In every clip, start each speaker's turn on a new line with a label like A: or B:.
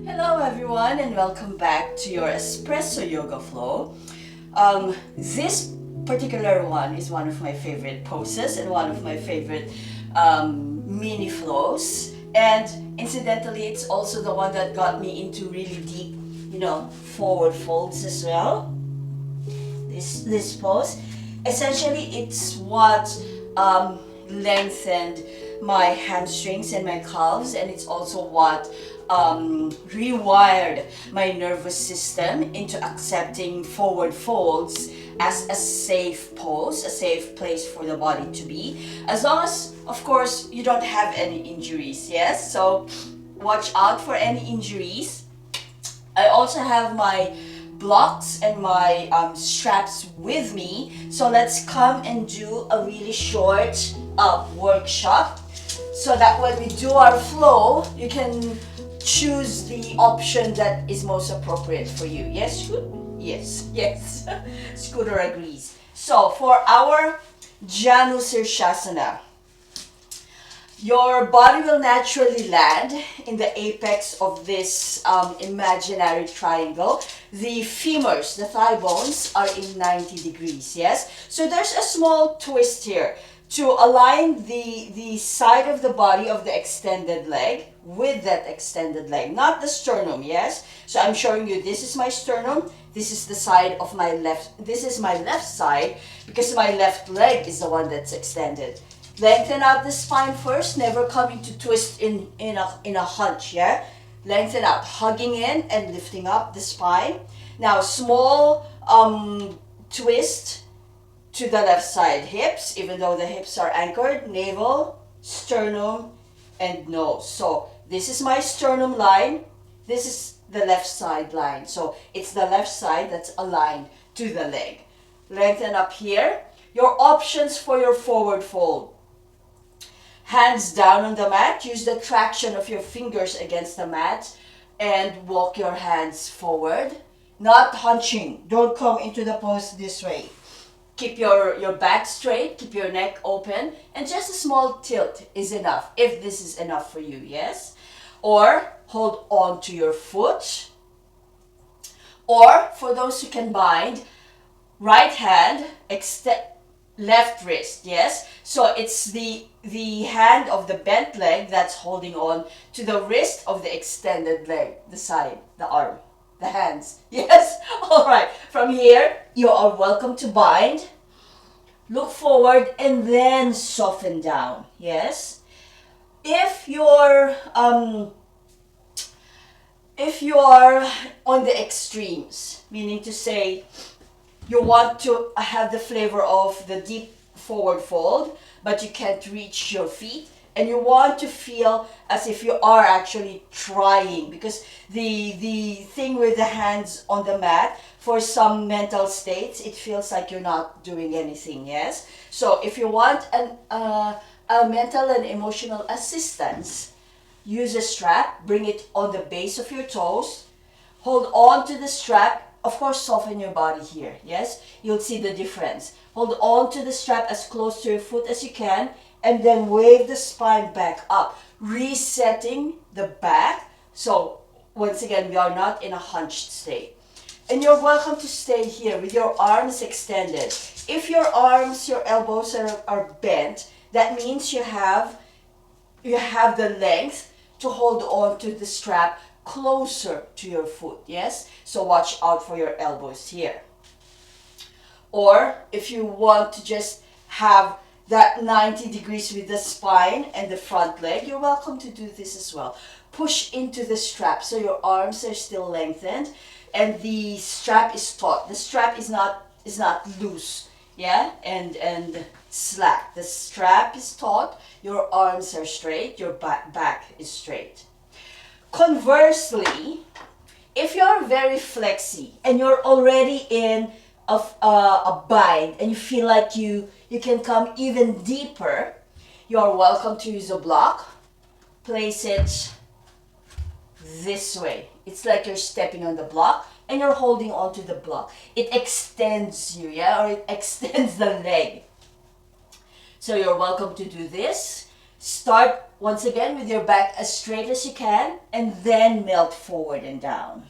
A: Hello everyone and welcome back to your Espresso Yoga Flow. This particular one is one of my favorite poses and one of my favorite mini flows. And incidentally, it's also the one that got me into really deep, forward folds as well. This pose. Essentially, it's what lengthened my hamstrings and my calves, and it's also what rewired my nervous system into accepting forward folds as a safe pose, a safe place for the body to be, as long as, of course, you don't have any injuries. Yes, so watch out for any injuries. I also have my blocks and my straps with me, so let's come and do a really short workshop so that when we do our flow, you can choose the option that is most appropriate for you. Yes, Scoot? Yes. Scooter agrees. So for our Janu Sirsasana, your body will naturally land in the apex of this imaginary triangle. The femurs, the thigh bones, are in 90 degrees, yes? So there's a small twist here to align the side of the body of the extended leg with that extended leg, not the sternum, yes? So I'm showing you, this is my sternum, this is the side of my left, this is my left side because my left leg is the one that's extended. Lengthen out the spine first, never come into twist in a hunch, yeah? Lengthen out, hugging in and lifting up the spine. Now, small twist to the left side hips, even though the hips are anchored, navel, sternum, and nose. So this is my sternum line, this is the left side line. So it's the left side that's aligned to the leg. Lengthen up here. Your options for your forward fold. Hands down on the mat, use the traction of your fingers against the mat and walk your hands forward. Not hunching, don't come into the pose this way. Keep your back straight, keep your neck open, and just a small tilt is enough, if this is enough for you, yes? Or hold on to your foot. Or, for those who can bind, right hand, left wrist, yes? So it's the hand of the bent leg that's holding on to the wrist of the extended leg, the side, the arm. The hands, yes? All right, from here, you are welcome to bind. Look forward and then soften down, yes? If you're on the extremes, meaning to say you want to have the flavor of the deep forward fold, but you can't reach your feet, and you want to feel as if you are actually trying, because the thing with the hands on the mat, for some mental states, it feels like you're not doing anything, yes? So if you want a mental and emotional assistance, use a strap, bring it on the base of your toes, hold on to the strap, of course soften your body here, yes? You'll see the difference. Hold on to the strap as close to your foot as you can, and then wave the spine back up, resetting the back. So once again, we are not in a hunched state. And you're welcome to stay here with your arms extended. If your arms, your elbows are bent, that means you have the length to hold on to the strap closer to your foot, yes? So watch out for your elbows here. Or if you want to just have that 90 degrees with the spine and the front leg, you're welcome to do this as well. Push into the strap so your arms are still lengthened and the strap is taut. The strap is not loose, yeah, and slack. The strap is taut, your arms are straight, your back is straight. Conversely, if you're very flexy and you're already in a bind and you feel like you can come even deeper, you're welcome to use a block. Place it this way. It's like you're stepping on the block and you're holding onto the block. It extends you, yeah, or it extends the leg. So you're welcome to do this. Start once again with your back as straight as you can and then melt forward and down.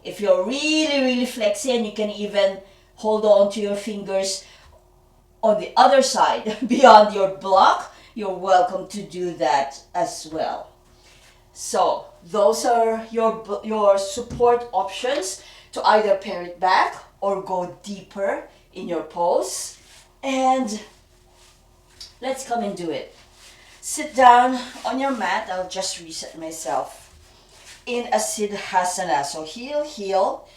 A: If you're really flexy, and you can even hold on to your fingers on the other side beyond your block, you're welcome to do that as well. So those are your support options to either pare it back or go deeper in your pose. And let's come and do it. Sit down on your mat. I'll just reset myself. In a Sirsasana, so heel,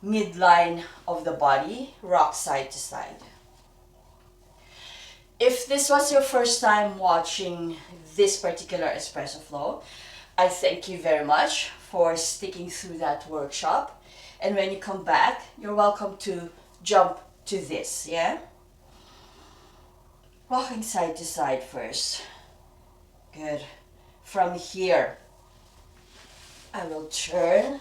A: midline of the body, rock side to side. If this was your first time watching this particular Espresso Flow, I thank you very much for sticking through that workshop. And when you come back, you're welcome to jump to this, yeah? Rocking side to side first. Good. From here, I will turn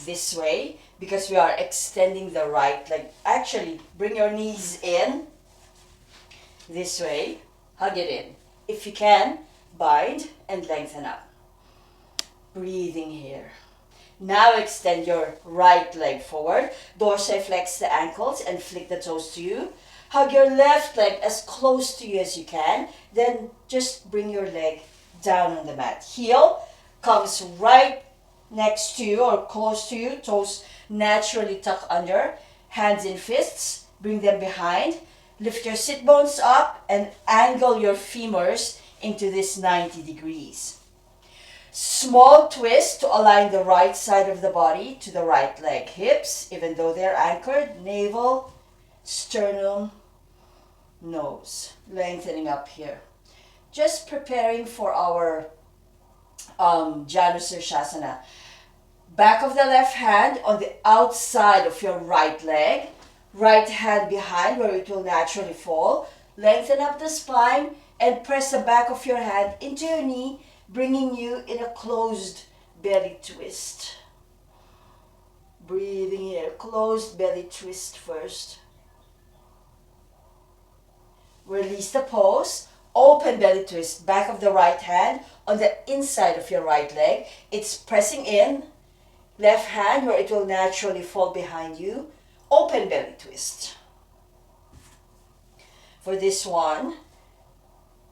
A: this way because we are extending the right leg. Actually, bring your knees in this way. Hug it in. If you can, bind and lengthen up. Breathing here. Now extend your right leg forward. Dorsiflex the ankles and flick the toes to you. Hug your left leg as close to you as you can. Then just bring your leg down on the mat. Heel comes right next to you or close to you. Toes naturally tuck under. Hands in fists. Bring them behind. Lift your sit bones up and angle your femurs into this 90 degrees. Small twist to align the right side of the body to the right leg. Hips, even though they're anchored, navel, sternum, nose. Lengthening up here. Just preparing for our Janu Sirsasana. Back of the left hand on the outside of your right leg. Right hand behind where it will naturally fall. Lengthen up the spine and press the back of your hand into your knee, bringing you in a closed belly twist. Breathing here. Closed belly twist first. Release the pose. Open belly twist. Back of the right hand on the inside of your right leg. It's pressing in. Left hand where it will naturally fall behind you. Open belly twist. For this one,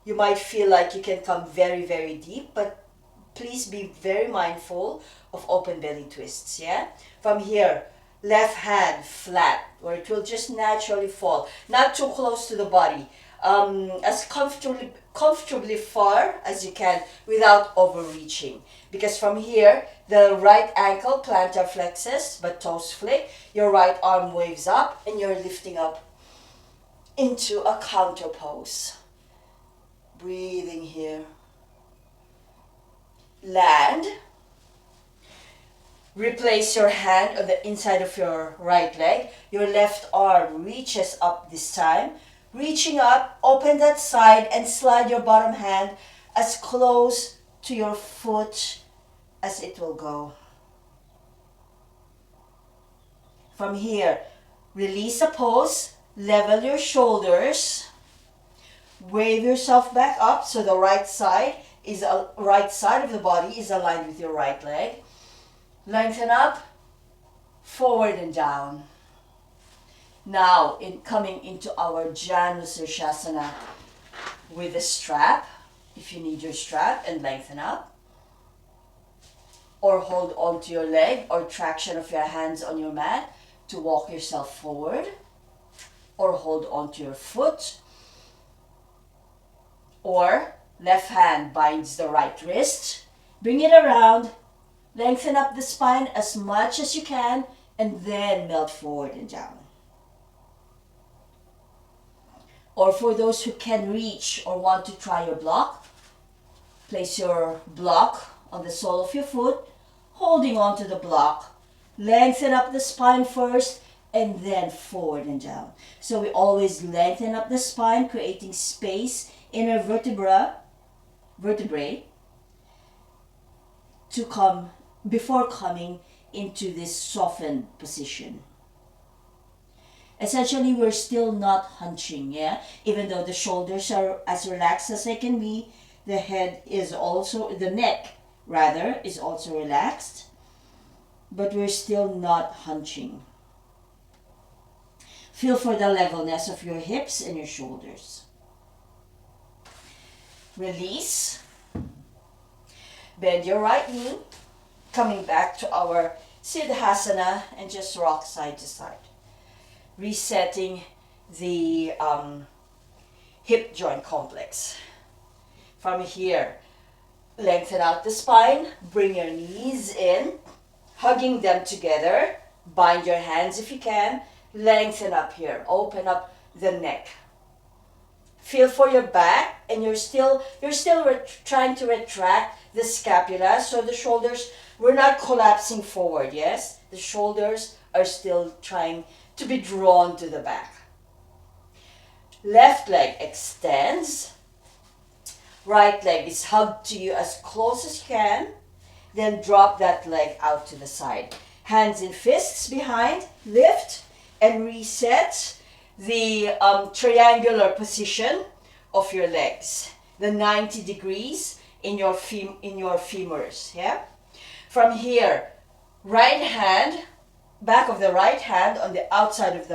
A: you might feel like you can come very deep, but please be very mindful of open belly twists, yeah? From here, left hand flat, where it will just naturally fall. Not too close to the body. As comfortably far as you can without overreaching. Because from here, the right ankle plantar flexes, but toes flick. Your right arm waves up and you're lifting up into a counter pose. Breathing here. Land. Replace your hand on the inside of your right leg. Your left arm reaches up this time. Reaching up, open that side and slide your bottom hand as close to your foot as it will go. From here, release the pose, level your shoulders, wave yourself back up so the right side of the body is aligned with your right leg. Lengthen up, forward and down. Now, coming into our Janu Sirsasana with a strap, if you need your strap, and lengthen up. Or hold on to your leg or traction of your hands on your mat to walk yourself forward. Or hold on to your foot. Or left hand binds the right wrist. Bring it around. Lengthen up the spine as much as you can and then melt forward and down. Or for those who can reach or want to try your block, place your block on the sole of your foot, holding on to the block. Lengthen up the spine first and then forward and down. So we always lengthen up the spine, creating space in our vertebrae to come before coming into this softened position. Essentially, we're still not hunching, yeah? Even though the shoulders are as relaxed as they can be, The head is also, the neck rather, is also relaxed, but we're still not hunching. Feel for the levelness of your hips and your shoulders. Release. Bend your right knee, coming back to our Sirsasana, and just rock side to side. Resetting the hip joint complex. From here, lengthen out the spine, bring your knees in, hugging them together, bind your hands if you can, lengthen up here, open up the neck. Feel for your back, and you're still trying to retract the scapula, so the shoulders, we're not collapsing forward, yes? The shoulders are still trying to be drawn to the back. Left leg extends. Right leg is hugged to you as close as you can. Then drop that leg out to the side. Hands in fists behind. Lift and reset the triangular position of your legs. The 90 degrees in your femurs. Yeah. From here, right hand, back of the right hand on the outside of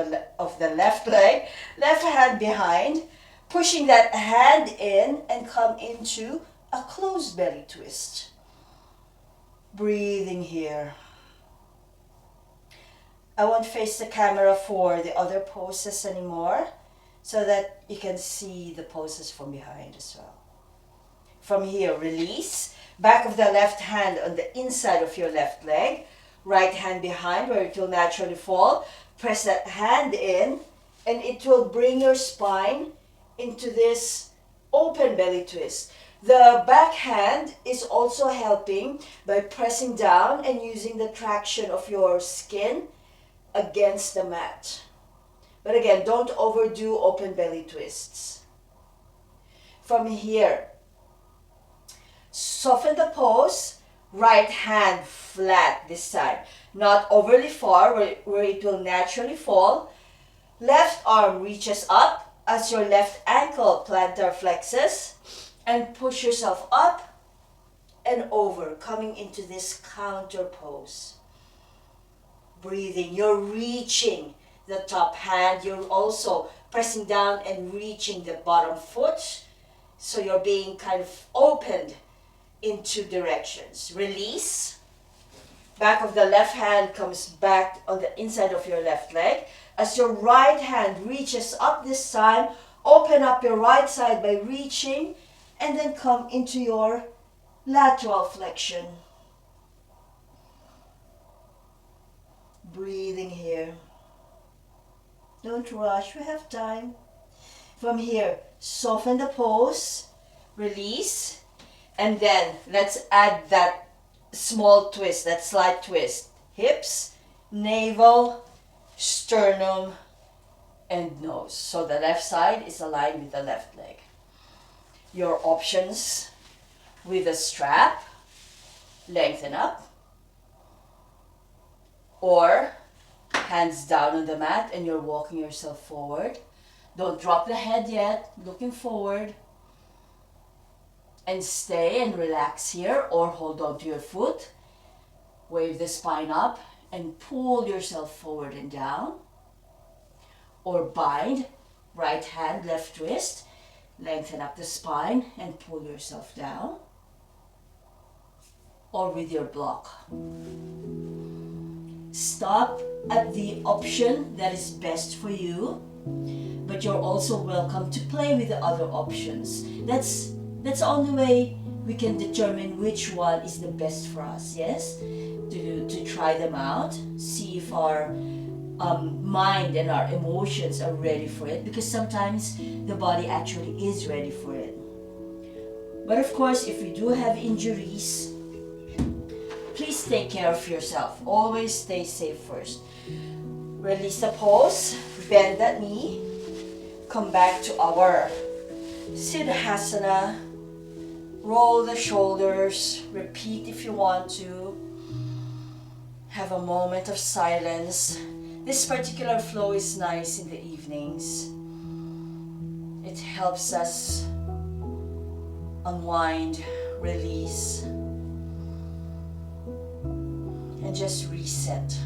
A: the left leg, left hand behind, pushing that hand in and come into a closed belly twist. Breathing here. I won't face the camera for the other poses anymore, so that you can see the poses from behind as well. From here, release. Back of the left hand on the inside of your left leg. Right hand behind where it will naturally fall. Press that hand in, and it will bring your spine into this open belly twist. The back hand is also helping by pressing down and using the traction of your skin against the mat. But again, don't overdo open belly twists. From here, soften the pose. Right hand flat this time, not overly far where it will naturally fall. Left arm reaches up as your left ankle plantar flexes, and push yourself up and over, coming into this counter pose. Breathing, you're reaching the top hand, you're also pressing down and reaching the bottom foot, so you're being kind of opened in two directions. Release. Back of the left hand comes back on the inside of your left leg. As your right hand reaches up this time, open up your right side by reaching, and then come into your lateral flexion. Breathing here. Don't rush, we have time. From here, soften the pose, release, and then let's add that small twist, that slight twist. Hips, navel, sternum, and nose. So the left side is aligned with the left leg. Your options with a strap, lengthen up, or hands down on the mat and you're walking yourself forward. Don't drop the head yet, looking forward. And stay and relax here, or hold on to your foot. Wave the spine up and pull yourself forward and down. Or bind, right hand, left wrist. Lengthen up the spine and pull yourself down. Or with your block. Stop at the option that is best for you, but you're also welcome to play with the other options. That's the only way we can determine which one is the best for us, yes? To try them out, see if our mind and our emotions are ready for it, because sometimes the body actually is ready for it. But of course, if you do have injuries, please take care of yourself. Always stay safe first. Release the pose, bend that knee, come back to our Sirsasana, roll the shoulders, repeat if you want to. Have a moment of silence. This particular flow is nice in the evenings. It helps us unwind, release, and just reset.